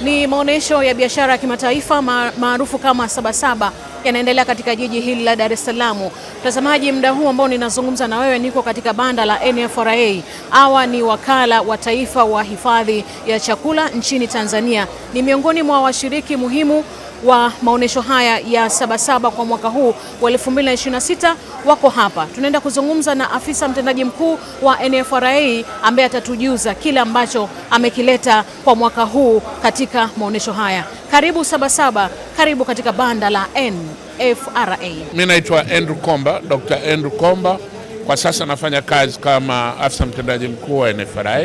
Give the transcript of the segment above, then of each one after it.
Ni maonesho ya biashara ya kimataifa maarufu kama Sabasaba yanaendelea katika jiji hili la Dar es Salaam. Mtazamaji, muda huu ambao ninazungumza na wewe niko katika banda la NFRA. Hawa ni wakala wa taifa wa hifadhi ya chakula nchini Tanzania. Ni miongoni mwa washiriki muhimu wa maonesho haya ya Sabasaba kwa mwaka huu wa 2026 wako hapa. Tunaenda kuzungumza na afisa mtendaji mkuu wa NFRA ambaye atatujuza kile ambacho amekileta kwa mwaka huu katika maonesho haya. Karibu Sabasaba, karibu katika banda la NFRA. Mimi naitwa Andrew Komba, Dr. Andrew Komba. Kwa sasa nafanya kazi kama afisa mtendaji mkuu wa NFRA.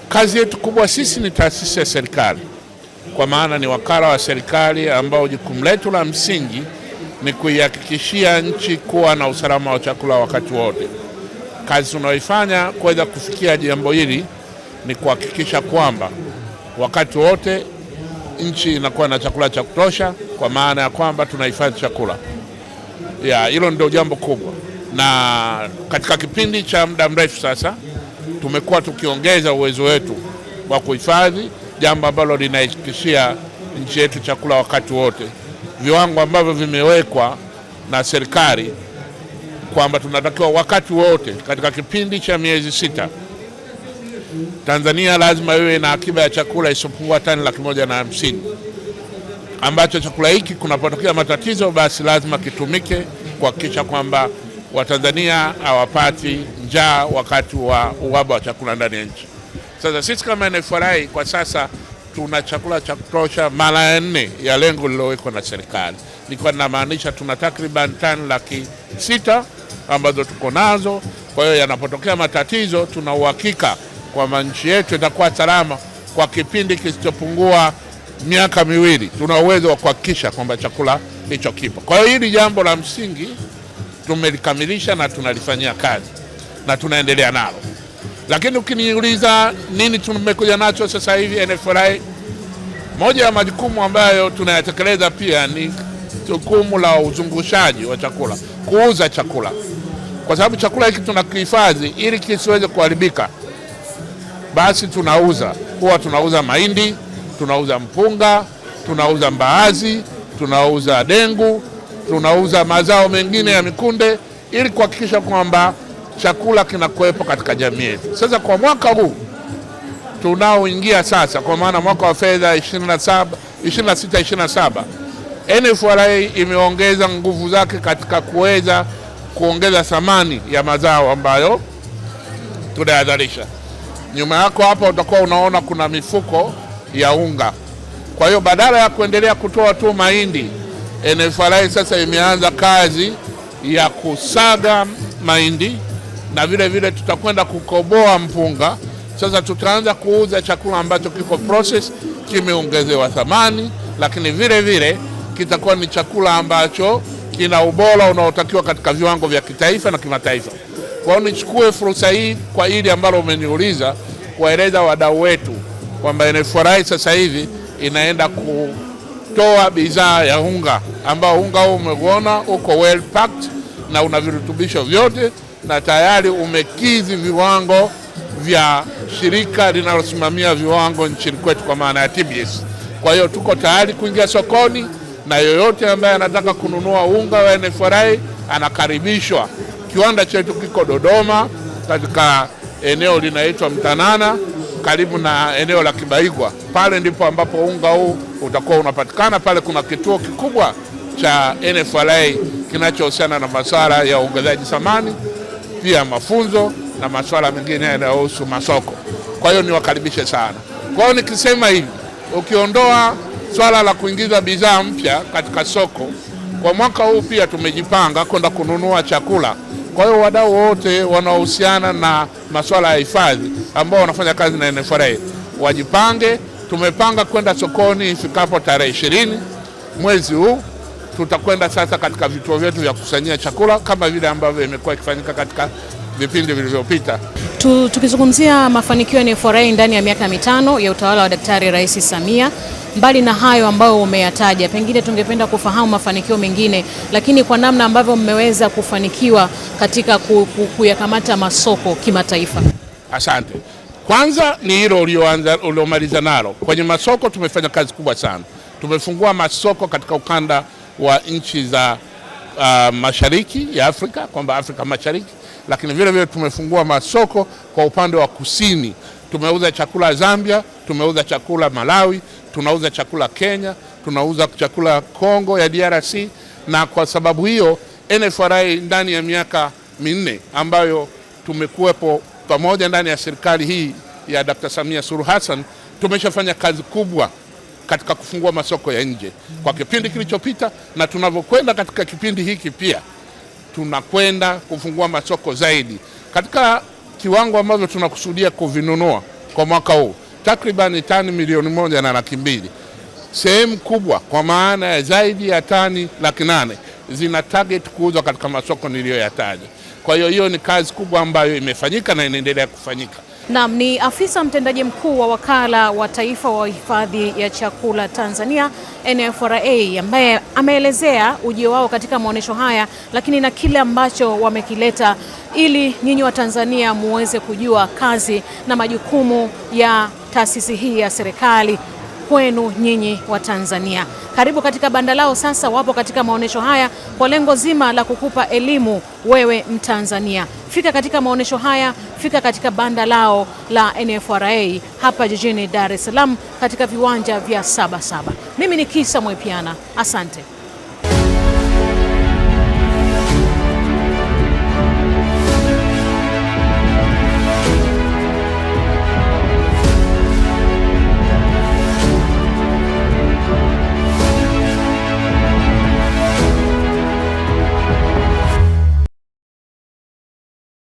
Kazi yetu kubwa sisi ni taasisi ya serikali, kwa maana ni wakala wa serikali ambao jukumu letu la msingi ni kuihakikishia nchi kuwa na usalama wa chakula wakati wote. Kazi tunayoifanya kuweza kufikia jambo hili ni kuhakikisha kwamba wakati wote nchi inakuwa na chakula cha kutosha, kwa maana ya kwamba tunahifadhi chakula. Hilo ndio jambo kubwa. Na katika kipindi cha muda mrefu sasa tumekuwa tukiongeza uwezo wetu wa kuhifadhi, jambo ambalo linahakikishia nchi yetu chakula wakati wote. Viwango ambavyo vimewekwa na serikali kwamba tunatakiwa wakati wote katika kipindi cha miezi 6 Tanzania lazima iwe na akiba ya chakula isipungua tani 150, ambacho chakula hiki kunapotokea matatizo basi lazima kitumike kuhakikisha kwamba Watanzania hawapati njaa wakati wa uhaba wa chakula ndani ya nchi. Sasa sisi kama NFRA kwa sasa tuna chakula cha kutosha mara 4 ya lengo lililowekwa na serikali. Nilikuwa ninamaanisha tuna takriban tani 600 ambazo tuko nazo. Kwa hiyo yanapotokea matatizo tuna uhakika kwamba nchi yetu itakuwa salama kwa kipindi kisichopungua miaka 2. Tuna uwezo wa kuhakikisha kwamba chakula hicho kipo. Kwa hiyo hili jambo la msingi tumelikamilisha na tunalifanyia kazi na tunaendelea nalo. Lakini ukiniuliza nini tumekuja nacho sasa hivi NFRA, moja ya majukumu ambayo tunayatekeleza pia ni jukumu la uzungushaji wa chakula, kuuza chakula. Kwa sababu chakula hiki tunakihifadhi ili kisiweze kuharibika. Basi huwa tunauza mahindi, tunauza mpunga, tunauza mbaazi, tunauza dengu, tunauza mazao mengine ya mikunde ili kuhakikisha kwamba chakula kinakuwepo katika jamii yetu. Sasa kwa mwaka huu tunaoingia sasa, kwa maana mwaka wa fedha 26-27, NFRA imeongeza nguvu zake katika kuweza kuongeza thamani ya mazao ambayo tunayazalisha. Nyuma yako hapa utakuwa unaona kuna mifuko ya unga. Kwa hiyo badala ya kuendelea kutoa tu mahindi, NFRA sasa imeanza kazi ya kusaga mahindi na vile vile tutakwenda kukoboa mpunga. Sasa tutaanza kuuza chakula ambacho kiko process, kimeongezewa thamani, lakini vile vile kitakuwa ni chakula ambacho kina ubora unaotakiwa katika viwango vya kitaifa na kimataifa. Kwa hiyo nichukue fursa hii kwa hili ambalo umeniuliza kueleza wadau wetu kwamba NFRA sasa hivi inaenda kutoa bidhaa ya unga, ambao unga huu umeona uko well packed na una virutubisho vyote na tayari umekidhi viwango vya shirika linalosimamia viwango nchini kwetu kwa maana ya TBS. Kwa hiyo tuko tayari kuingia sokoni na yoyote ambaye anataka kununua unga wa NFRA anakaribishwa. Kiwanda chetu kiko Dodoma katika eneo linaitwa Mtanana karibu na eneo la Kibaigwa. Pale ndipo ambapo unga huu utakuwa unapatikana. Pale kuna kituo kikubwa cha NFRA kinachohusiana na masuala ya uongezaji thamani, pia mafunzo na masuala mengine yanayohusu masoko. Kwa hiyo niwakaribishe sana. Kwa hiyo nikisema hivi, ukiondoa swala la kuingiza bidhaa mpya katika soko, kwa mwaka huu pia tumejipanga kwenda kununua chakula. Kwa hiyo wadau wote wanaohusiana na masuala ya hifadhi ambao wanafanya kazi na NFRA wajipange. Tumepanga kwenda sokoni ifikapo tarehe 20 mwezi huu. Tutakwenda sasa katika vituo vyetu vya kusanyia chakula kama vile ambavyo imekuwa ikifanyika katika vipindi vilivyopita. Tukizungumzia mafanikio ya NFRA ndani ya miaka 5 ya utawala wa Daktari Rais Samia, mbali na hayo ambayo umeyataja, pengine tungependa kufahamu mafanikio mengine, lakini kwa namna ambavyo mmeweza kufanikiwa katika kuyakamata masoko kimataifa. Asante. Kwanza ni hilo uliomaliza nalo. Kwenye masoko tumefanya kazi kubwa sana. Tumefungua masoko katika ukanda wa nchi za mashariki ya Afrika, kwamba Afrika Mashariki, lakini vile vile tumefungua masoko kwa upande wa kusini. Tumeuza chakula Zambia, tumeuza chakula Malawi, tunauza chakula Kenya, tunauza chakula Kongo ya DRC, na kwa sababu hiyo NFRA ndani ya miaka 4 ambayo tumekuwepo pamoja ndani ya serikali hii ya Dr. Samia Suluhu Hassan, tumeshafanya kazi kubwa katika kufungua masoko ya nje kwa kipindi kilichopita, na tunavyokwenda katika kipindi hiki pia tunakwenda kufungua masoko zaidi katika kiwango ambavyo tunakusudia kuvinunua kwa mwaka huu, takriban tani 1.2 milioni. Sehemu kubwa kwa maana ya zaidi ya tani 800,000 zina target kuuzwa katika masoko niliyoyataja. Kwa hiyo ni kazi kubwa ambayo imefanyika na inaendelea kufanyika. Naam, ni afisa mtendaji mkuu wa Wakala wa Taifa wa Hifadhi ya Chakula Tanzania NFRA, ambaye ameelezea ujio wao katika maonyesho haya, lakini na kile ambacho wamekileta ili nyinyi wa Tanzania muweze kujua kazi na majukumu ya taasisi hii ya serikali kwenu nyinyi wa Tanzania. Karibu katika banda lao sasa, wapo katika maonyesho haya kwa lengo zima la kukupa elimu wewe Mtanzania. Fika katika maonyesho haya, fika katika banda lao la NFRA hapa jijini Dar es Salaam katika viwanja vya Sabasaba. Mimi ni Kisa Mwepiana. Asante.